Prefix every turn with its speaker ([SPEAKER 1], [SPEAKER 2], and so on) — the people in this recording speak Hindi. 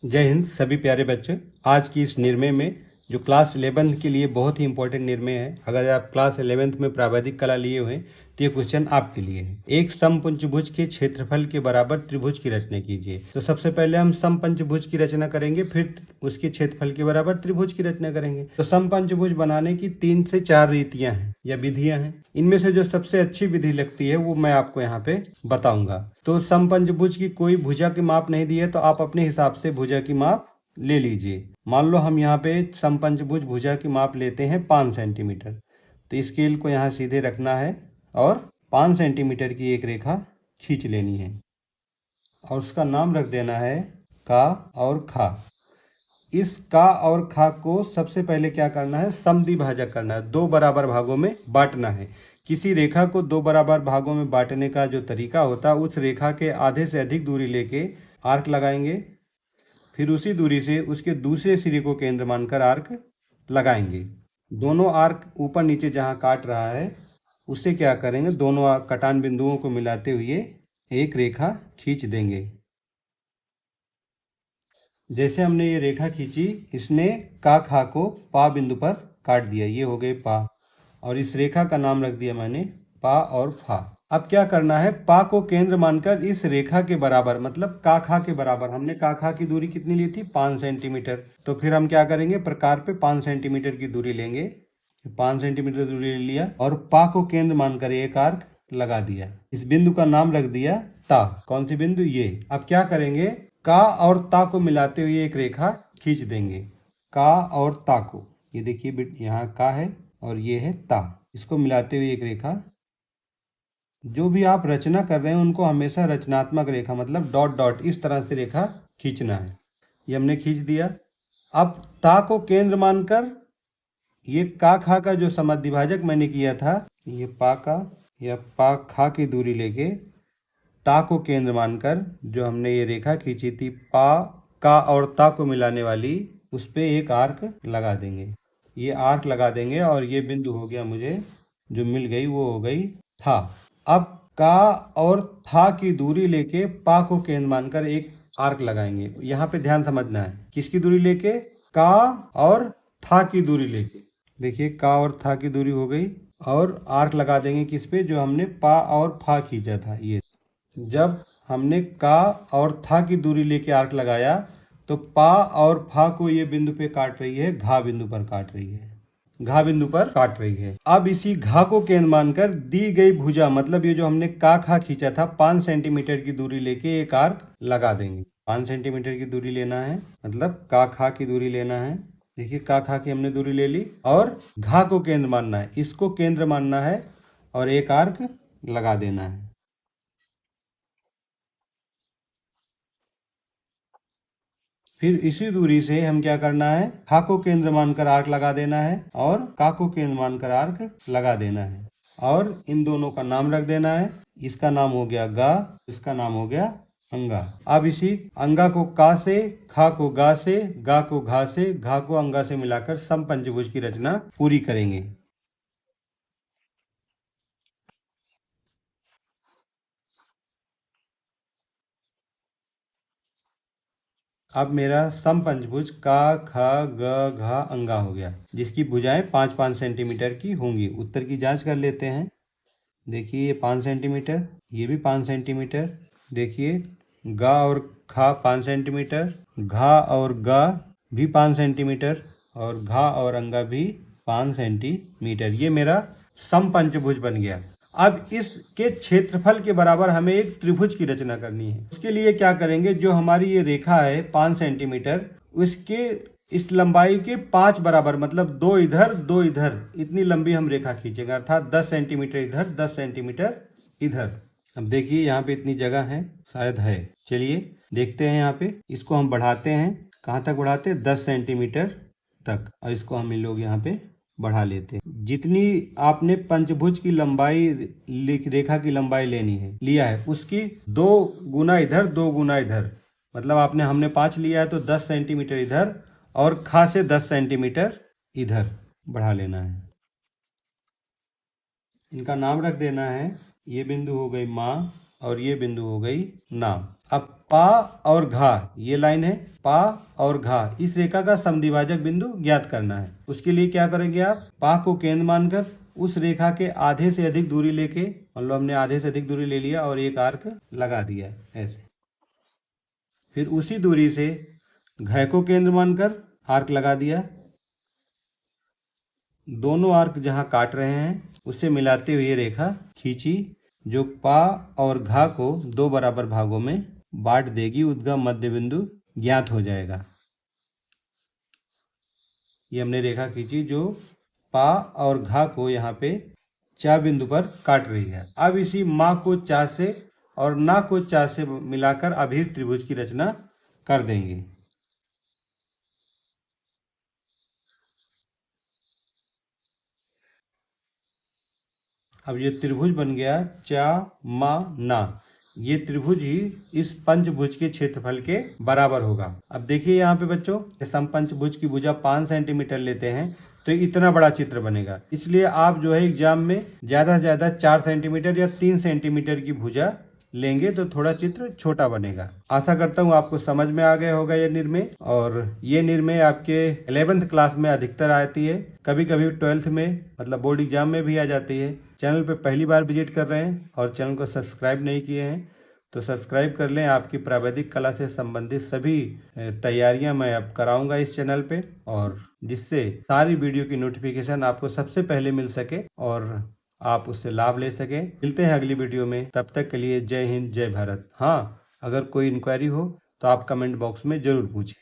[SPEAKER 1] जय हिंद सभी प्यारे बच्चों। आज की इस निर्णय में जो क्लास 11th के लिए बहुत ही इंपॉर्टेंट निर्णय है। अगर आप क्लास 11th में प्रावैधिक कला लिए हुए हैं तो ये क्वेश्चन आपके लिए है। एक समपंचभुज के क्षेत्रफल के बराबर त्रिभुज की रचना कीजिए। तो सबसे पहले हम समपंचभुज की रचना करेंगे, फिर उसके क्षेत्रफल के बराबर त्रिभुज की रचना करेंगे। तो समपंचभुज बनाने की 3 से 4 रीतियां हैं या विधियां हैं। इनमें से जो सबसे अच्छी विधि लगती है वो मैं आपको यहाँ पे बताऊंगा। तो समपंचभुज की कोई भुजा की माप नहीं दी है, तो आप अपने हिसाब से भुजा की माप ले लीजिए। मान लो हम यहाँ पे समपंचभुज भुजा की माप लेते हैं 5 सेंटीमीटर। तो स्केल को यहाँ सीधे रखना है और 5 सेंटीमीटर की एक रेखा खींच लेनी है और उसका नाम रख देना है का और खा। इस का और खा को सबसे पहले क्या करना है, समद्विभाजक करना है, 2 बराबर भागों में बांटना है। किसी रेखा को 2 बराबर भागों में बांटने का जो तरीका होता है, उस रेखा के आधे से अधिक दूरी लेके आर्क लगाएंगे, फिर उसी दूरी से उसके दूसरे सिरे को केंद्र मानकर आर्क लगाएंगे। दोनों आर्क ऊपर नीचे जहाँ काट रहा है उससे क्या करेंगे, दोनों कटान बिंदुओं को मिलाते हुए एक रेखा खींच देंगे। जैसे हमने ये रेखा खींची, इसने का खा को पा बिंदु पर काट दिया, ये हो गए पा, और इस रेखा का नाम रख दिया मैंने पा और फा। अब क्या करना है, पा को केंद्र मानकर इस रेखा के बराबर, मतलब का खा के बराबर, हमने का खा की दूरी कितनी ली थी, 5 सेंटीमीटर। तो फिर हम क्या करेंगे, प्रकार पे 5 सेंटीमीटर की दूरी लेंगे। 5 सेंटीमीटर दूरी ले लिया और पा को केंद्र मानकर एक आर्क लगा दिया। इस बिंदु का नाम रख दिया ता। कौन सी बिंदु, ये। अब क्या करेंगे, का और ता को मिलाते हुए एक रेखा खींच देंगे। का और ता को, ये देखिए यहाँ का है और ये है ता, इसको मिलाते हुए एक रेखा। जो भी आप रचना कर रहे हैं उनको हमेशा रचनात्मक रेखा, मतलब डॉट डॉट, इस तरह से रेखा खींचना है। ये हमने खींच दिया। अब ता को केंद्र मानकर ये का खा का जो समद्विभाजक मैंने किया था, ये पा का या पा खा की दूरी लेके ता को केंद्र मानकर जो हमने ये रेखा खींची थी पा का और ता को मिलाने वाली, उस पे एक आर्क लगा देंगे। ये आर्क लगा देंगे और ये बिंदु हो गया मुझे जो मिल गई, वो हो गई था। अब का और था की दूरी लेके पा को केंद्र मानकर एक आर्क लगाएंगे। यहाँ पे ध्यान समझना है, किसकी दूरी लेके, का और था की दूरी लेके। देखिए का और था की दूरी हो गई और आर्क लगा देंगे किस पे, जो हमने पा और फा खींचा था। ये जब हमने का और था की दूरी लेके आर्क लगाया तो पा और फा को ये बिंदु पे काट रही है, घा बिंदु पर काट रही है, घा बिंदु पर काट रही है। अब इसी घा को केंद्र मानकर दी गई भुजा, मतलब ये जो हमने का खा खींचा था, 5 सेंटीमीटर की दूरी लेके एक आर्क लगा देंगे। 5 सेंटीमीटर की दूरी लेना है, मतलब का खा की दूरी लेना है। देखिए का खा की हमने दूरी ले ली और घा को केंद्र मानना है, इसको केंद्र मानना है और एक आर्क लगा देना है। फिर इसी दूरी से हम क्या करना है, खा को केंद्र मानकर आर्क लगा देना है और का को केंद्र मानकर आर्क लगा देना है और इन दोनों का नाम रख देना है। इसका नाम हो गया गा, इसका नाम हो गया अंगा। अब इसी अंगा को का से, खा को गा से, गा को घा से, घा को अंगा से मिलाकर समपंचभुज की रचना पूरी करेंगे। अब मेरा समपंचभुज का खा ग घा अंगा हो गया, जिसकी भुजाएं 5-5 सेंटीमीटर की होंगी। उत्तर की जांच कर लेते हैं। देखिए ये 5 सेंटीमीटर, ये भी 5 सेंटीमीटर। देखिए गा और खा 5 सेंटीमीटर, घा और गा भी 5 सेंटीमीटर और घा और अंगा भी 5 सेंटीमीटर। ये मेरा समपंचभुज बन गया। अब इसके क्षेत्रफल के बराबर हमें एक त्रिभुज की रचना करनी है। उसके लिए क्या करेंगे, जो हमारी ये रेखा है 5 सेंटीमीटर, उसके इस लंबाई के 5 बराबर, मतलब 2 इधर 2 इधर, इतनी लंबी हम रेखा खींचेंगे, अर्थात 10 सेंटीमीटर इधर 10 सेंटीमीटर इधर। अब देखिए यहाँ पे इतनी जगह है, शायद है, चलिए देखते हैं। यहाँ पे इसको हम बढ़ाते हैं, कहाँ तक बढ़ाते हैं, 10 सेंटीमीटर तक, और इसको हम इन लोग यहाँ पे बढ़ा लेते हैं। जितनी आपने पंचभुज की लंबाई, रेखा की लंबाई लेनी है, लिया है, उसकी 2 गुना इधर 2 गुना इधर, मतलब हमने 5 लिया है तो 10 सेंटीमीटर इधर और खा से 10 सेंटीमीटर इधर बढ़ा लेना है। इनका नाम रख देना है। ये बिंदु हो गई माँ और ये बिंदु हो गई ना। अब पा और घा, ये लाइन है पा और घा, इस रेखा का समद्विभाजक बिंदु ज्ञात करना है। उसके लिए क्या करेंगे आप, पा को केंद्र मानकर उस रेखा के आधे से अधिक दूरी लेके, मतलब हमने आधे से अधिक दूरी ले लिया और एक आर्क लगा दिया ऐसे। फिर उसी दूरी से घ को केंद्र मानकर आर्क लगा दिया। दोनों आर्क जहां काट रहे हैं उसे मिलाते हुए रेखा खींची जो पा और घा को दो बराबर भागों में बांट देगी। उद्गम मध्य बिंदु ज्ञात हो जाएगा। ये हमने रेखा खींची जो पा और घा को यहाँ पे चा बिंदु पर काट रही है। अब इसी माँ को चा से और ना को चा से मिलाकर अभिर त्रिभुज की रचना कर देंगे। अब ये त्रिभुज बन गया चा मा ना। ये त्रिभुज ही इस पंचभुज के क्षेत्रफल के बराबर होगा। अब देखिए यहाँ पे बच्चों, समपंचभुज की भुजा 5 सेंटीमीटर लेते हैं तो इतना बड़ा चित्र बनेगा। इसलिए आप जो है एग्जाम में ज्यादा से ज्यादा 4 सेंटीमीटर या 3 सेंटीमीटर की भुजा लेंगे तो थोड़ा चित्र छोटा बनेगा। आशा करता हूँ आपको समझ में आ गया होगा ये निर्णय। और ये निर्णय आपके 11th क्लास में अधिकतर आती है, कभी कभी 12th में मतलब बोर्ड एग्जाम में भी आ जाती है। चैनल पे पहली बार विजिट कर रहे हैं और चैनल को सब्सक्राइब नहीं किए हैं तो सब्सक्राइब कर लें। आपकी प्रावैधिक कला से संबंधित सभी तैयारियां मैं अब कराऊंगा इस चैनल पे, और जिससे सारी वीडियो की नोटिफिकेशन आपको सबसे पहले मिल सके और आप उससे लाभ ले सकें। मिलते हैं अगली वीडियो में, तब तक के लिए जय हिंद जय भारत। हाँ, अगर कोई इंक्वायरी हो तो आप कमेंट बॉक्स में जरूर पूछें।